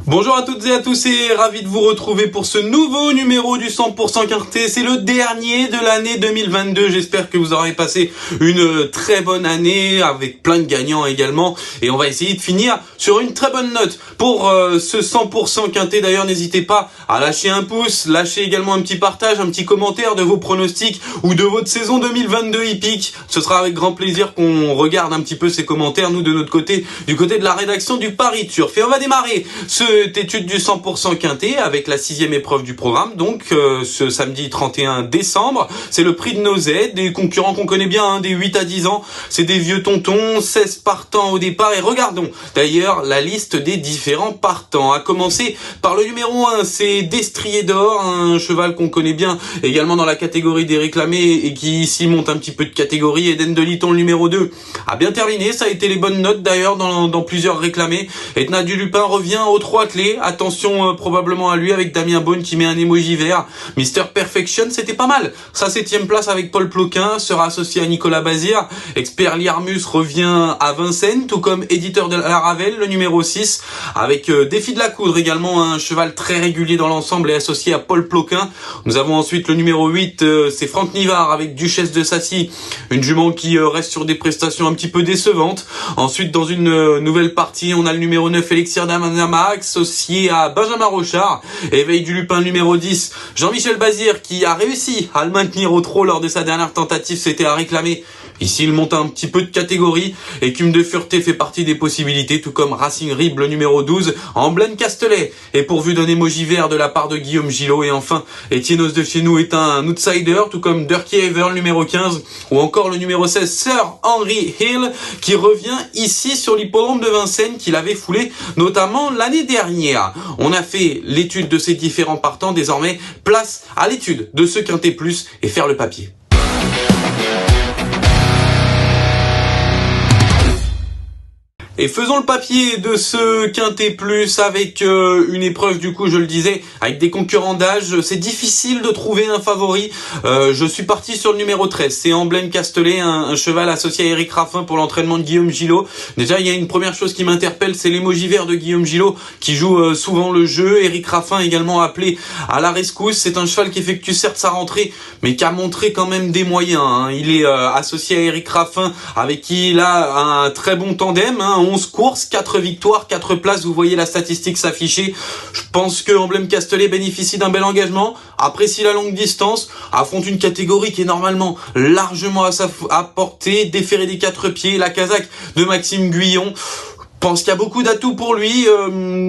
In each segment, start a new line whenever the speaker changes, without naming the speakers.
Bonjour à toutes et à tous et ravi de vous retrouver pour ce nouveau numéro du 100% Quintet. C'est le dernier de l'année 2022. J'espère que vous aurez passé une très bonne année avec plein de gagnants également. Et on va essayer de finir sur une très bonne note pour ce 100% Quintet. D'ailleurs, n'hésitez pas à lâcher un pouce, lâcher également un petit partage, un petit commentaire de vos pronostics ou de votre saison 2022 hippique. Ce sera avec grand plaisir qu'on regarde un petit peu ces commentaires, nous de notre côté, du côté de la rédaction du Paris Turf. Et on va démarrer cette étude du 100% Quintet avec la 6e épreuve du programme, donc ce samedi 31 décembre. C'est le prix de Nozay, des concurrents qu'on connaît bien, des 8 à 10 ans. C'est des vieux tontons, 16 partants au départ. Et regardons d'ailleurs la liste des différents partants. À commencer par le numéro 1, c'est Destrier d'Or, un cheval qu'on connaît bien également dans la catégorie des réclamés et qui ici monte un petit peu de catégorie. Eden de Liton, le numéro 2, a bien terminé. Ça a été les bonnes notes d'ailleurs dans plusieurs réclamés. Etna du Lupin revient aux 3 clés. Attention probablement à lui avec Damien Beaune qui met un emoji vert. Mister Perfection, c'était pas mal. Sa 7e place avec Paul Ploquin sera associé à Nicolas Bazir. Expert Liarmus revient à Vincennes, tout comme Éditeur de la Ravelle, le numéro 6, avec Défi de la Coudre également, un cheval très régulier dans l'ensemble et associé à Paul Ploquin. Nous avons ensuite le numéro 8, c'est Franck Nivard avec Duchesse de Sassy, une jument qui reste sur des prestations un petit peu décevantes. Ensuite, dans une nouvelle partie, on a le numéro 9, Elixir d'Amanax, associé à Benjamin Rochard. Éveil du Lupin, numéro 10, Jean-Michel Bazir, qui a réussi à le maintenir au trot lors de sa dernière tentative, c'était à réclamer. Ici, il monte un petit peu de catégorie. Écume de Fureté fait partie des possibilités, tout comme Racing Rib, le numéro 12, Emblème Castelet est pourvu d'un émoji vert de la part de Guillaume Gillot. Et enfin, Étienne Os de chez nous est un outsider, tout comme Durkee Ever, le numéro 15, ou encore le numéro 16, Sir Henry Hill, qui revient ici sur l'hippodrome de Vincennes, qu'il avait foulé notamment l'année dernière. On a fait l'étude de ces différents partants. Désormais, place à l'étude de ce Quintet Plus et faire le papier. Et faisons le papier de ce Quintet Plus avec une épreuve, du coup, je le disais, avec des concurrents d'âge. C'est difficile de trouver un favori. Je suis parti sur le numéro 13. C'est Emblème Castelet, un cheval associé à Eric Raffin pour l'entraînement de Guillaume Gillot. Déjà, il y a une première chose qui m'interpelle, c'est l'émoji vert de Guillaume Gillot qui joue souvent le jeu. Eric Raffin également appelé à la rescousse. C'est un cheval qui effectue certes sa rentrée, mais qui a montré quand même des moyens. Il est associé à Eric Raffin avec qui il a un très bon tandem. 11 courses, 4 victoires, 4 places, vous voyez la statistique s'afficher. Je pense que Emblème Castelet bénéficie d'un bel engagement, apprécie la longue distance, affronte une catégorie qui est normalement largement à portée, déféré des 4 pieds, la casaque de Maxime Guyon. Je pense qu'il y a beaucoup d'atouts pour lui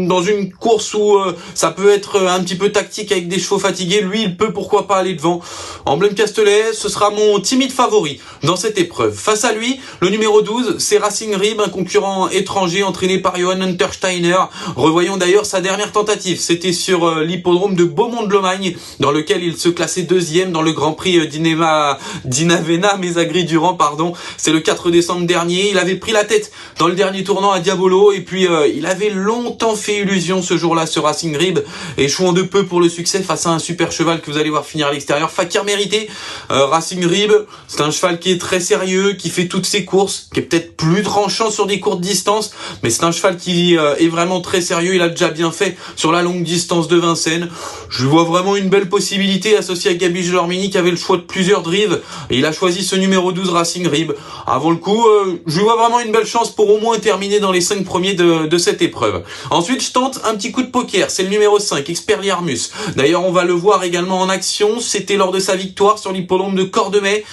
dans une course où ça peut être un petit peu tactique avec des chevaux fatigués. Lui, il peut pourquoi pas aller devant. Emblème Castelet, ce sera mon timide favori dans cette épreuve. Face à lui, le numéro 12, c'est Racing Rib, un concurrent étranger entraîné par Johann Untersteiner. Revoyons d'ailleurs sa dernière tentative. C'était sur l'hippodrome de Beaumont-de-Lomagne, dans lequel il se classait 2e dans le Grand Prix d'Inavena Mesagri-Durand, pardon. C'est le 4 décembre dernier. Il avait pris la tête dans le dernier tournant à Diabolo. Et puis il avait longtemps fait illusion ce jour-là, ce Racing Rib, échouant de peu pour le succès face à un super cheval que vous allez voir finir à l'extérieur. Fakir Mérité. Racing Rib, c'est un cheval qui est très sérieux, qui fait toutes ses courses, qui est peut-être plus tranchant sur des courtes distances, mais c'est un cheval qui est vraiment très sérieux. Il a déjà bien fait sur la longue distance de Vincennes. Je vois vraiment une belle possibilité associée à Gabi Gelormini qui avait le choix de plusieurs drives, et il a choisi ce numéro 12 Racing Rib. Avant le coup, je vois vraiment une belle chance pour au moins terminer dans les 5 premiers de cette épreuve. Ensuite, je tente un petit coup de poker. C'est le numéro 5, Expert Liarmus. D'ailleurs, on va le voir également en action. C'était lors de sa victoire sur l'hippodrome de Cordemais.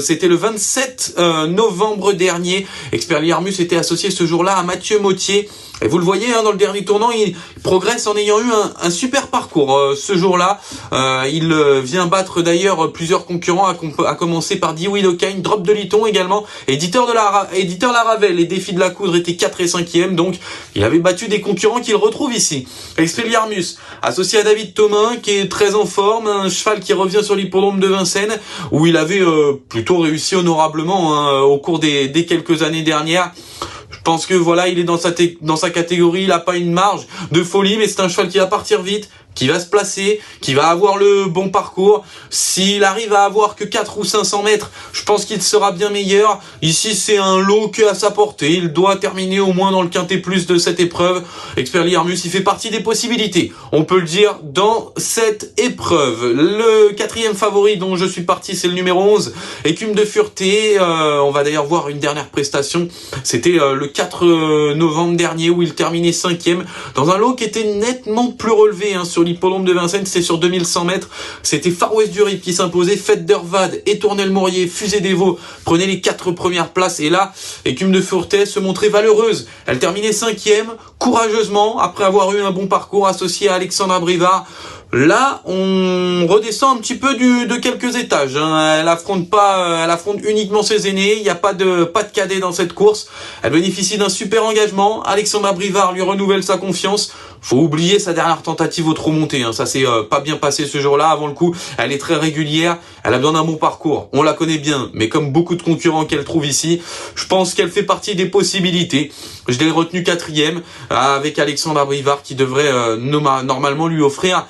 C'était le 27 novembre dernier. Expert Liarmus était associé ce jour-là à Mathieu Mottier. Et vous le voyez, dans le dernier tournant, il progresse en ayant eu un super parcours ce jour-là. Il vient battre d'ailleurs plusieurs concurrents, à commencer par Dewey Locagne, Drop de Liton également, éditeur la Ravelle et Défi de la Coudre était 4 et 5e, donc il avait battu des concurrents qu'il retrouve ici. Expelliarmus, associé à David Thomain, qui est très en forme, un cheval qui revient sur l'hippodrome de Vincennes, où il avait plutôt réussi honorablement au cours des quelques années dernières. Je pense que voilà, il est dans sa catégorie, il a pas une marge de folie, mais c'est un cheval qui va partir vite, qui va se placer, qui va avoir le bon parcours. S'il arrive à avoir que 4 ou 500 mètres, je pense qu'il sera bien meilleur. Ici, c'est un lot que à sa portée. Il doit terminer au moins dans le quintet plus de cette épreuve. Expert Yarmus, il fait partie des possibilités, on peut le dire, dans cette épreuve. Le quatrième favori dont je suis parti, c'est le numéro 11, Écume de Fureté. On va d'ailleurs voir une dernière prestation. C'était le 4 novembre dernier où il terminait 5e dans un lot qui était nettement plus relevé sur l'hippodrome de Vincennes. C'était sur 2100 mètres. C'était Far West du Rip qui s'imposait. Fête d'Hervad et Tournelle Mourier, Fusée des Veaux prenaient les 4 premières places. Et là, Écume de Fureté se montrait valeureuse. Elle terminait 5e, courageusement, après avoir eu un bon parcours associé à Alexandra Brivard. Là, on redescend un petit peu de quelques étages. Elle affronte uniquement ses aînés. Il n'y a pas de cadet dans cette course. Elle bénéficie d'un super engagement. Alexandra Brivard lui renouvelle sa confiance. Faut oublier sa dernière tentative au trot monté. Ça s'est pas bien passé ce jour-là. Avant le coup, elle est très régulière. Elle a besoin d'un bon parcours. On la connaît bien, mais comme beaucoup de concurrents qu'elle trouve ici, je pense qu'elle fait partie des possibilités. Je l'ai retenu 4e avec Alexandra Brivard qui devrait normalement lui offrir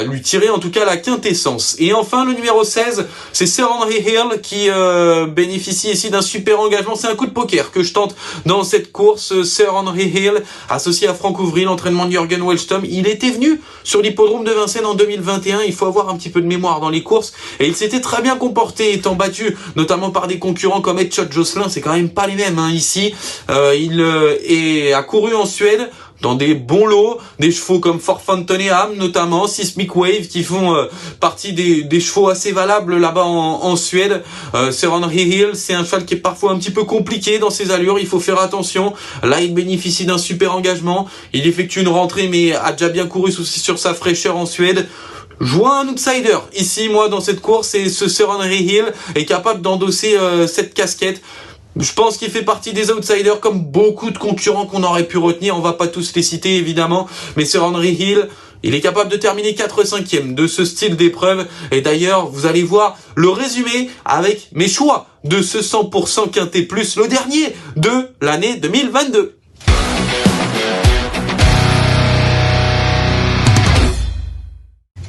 lui tirer en tout cas la quintessence. Et enfin le numéro 16, c'est Sir Henry Hill qui bénéficie ici d'un super engagement. C'est un coup de poker que je tente dans cette course. Sir Henry Hill associé à Franck Ouvry, l'entraînement de Jürgen Wellstom. Il était venu sur l'hippodrome de Vincennes en 2021. Il faut avoir un petit peu de mémoire dans les courses et il s'était très bien comporté, étant battu notamment par des concurrents comme Edshot Jocelyn. C'est quand même pas les mêmes ici. Il a couru en Suède dans des bons lots, des chevaux comme Fort Fountainham notamment, Seismic Wave qui font partie des chevaux assez valables là-bas en Suède. Sir Henry Hill, c'est un cheval qui est parfois un petit peu compliqué dans ses allures, il faut faire attention. Là, il bénéficie d'un super engagement, il effectue une rentrée mais a déjà bien couru sur sa fraîcheur en Suède. Je vois un outsider ici, moi, dans cette course, et ce Sir Henry Hill est capable d'endosser cette casquette. Je pense qu'il fait partie des outsiders comme beaucoup de concurrents qu'on aurait pu retenir. On va pas tous les citer évidemment, mais Sir Henry Hill, il est capable de terminer 4/5e de ce style d'épreuve. Et d'ailleurs, vous allez voir le résumé avec mes choix de ce 100% Quintet Plus, le dernier de l'année 2022.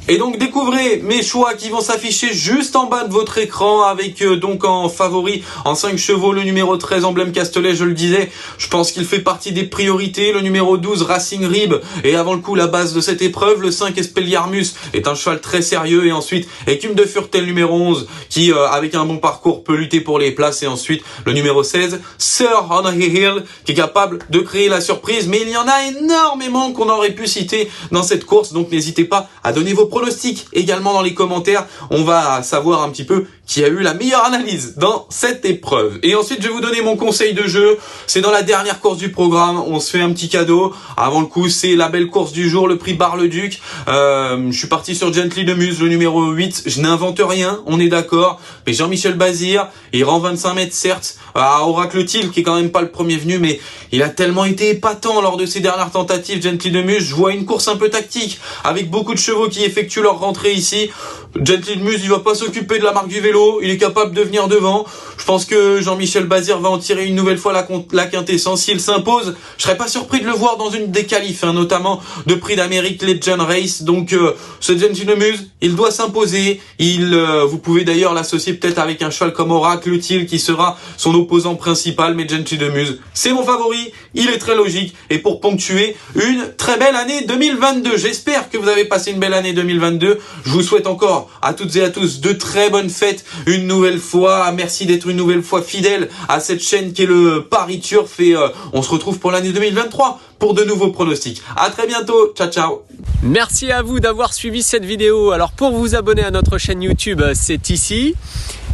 Et donc découvrez mes choix qui vont s'afficher juste en bas de votre écran avec donc en favori en 5 chevaux le numéro 13 Emblème Castelet, je le disais, je pense qu'il fait partie des priorités. Le numéro 12 Racing Rib et avant le coup la base de cette épreuve. Le 5 Expelliarmus est un cheval très sérieux et ensuite Écume de Fureté le numéro 11 qui avec un bon parcours peut lutter pour les places et ensuite le numéro 16 Sir Henry Hill qui est capable de créer la surprise, mais il y en a énormément qu'on aurait pu citer dans cette course, donc n'hésitez pas à donner vos pronostics également dans les commentaires. On va savoir un petit peu qui a eu la meilleure analyse dans cette épreuve. Et ensuite, je vais vous donner mon conseil de jeu. C'est dans la dernière course du programme. On se fait un petit cadeau. Avant le coup, c'est la belle course du jour, le prix Bar-le-Duc. Je suis parti sur Gently de Muse, le numéro 8. Je n'invente rien, on est d'accord. Mais Jean-Michel Bazir, il rend 25 mètres, certes, à Oracle Thiel, qui est quand même pas le premier venu, mais il a tellement été épatant lors de ses dernières tentatives, Gently de Muse. Je vois une course un peu tactique, avec beaucoup de chevaux qui effectuent leur rentrée ici. Gently de Muse, il va pas s'occuper de la marque du vélo, il est capable de venir devant. Je pense que Jean-Michel Bazir va en tirer une nouvelle fois la quintessence. S'il s'impose, je serais pas surpris de le voir dans une des qualifs, notamment de Prix d'Amérique Legend Race. Donc ce Gently de Muse, il doit s'imposer. Vous pouvez d'ailleurs l'associer peut-être avec un cheval comme Oracle Thiel qui sera son opposant principal, mais Gently de Muse, c'est mon favori, il est très logique. Et pour ponctuer une très belle année 2022, j'espère que vous avez passé une belle année 2022. Je vous souhaite encore à toutes et à tous de très bonnes fêtes une nouvelle fois. Merci d'être une nouvelle fois fidèle à cette chaîne qui est le Paris Turf et on se retrouve pour l'année 2023 pour de nouveaux pronostics. À très bientôt, ciao ciao.
Merci à vous d'avoir suivi cette vidéo. Alors pour vous abonner à notre chaîne YouTube, c'est ici.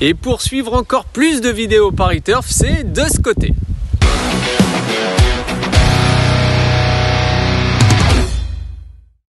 Et pour suivre encore plus de vidéos Paris Turf, c'est de ce côté.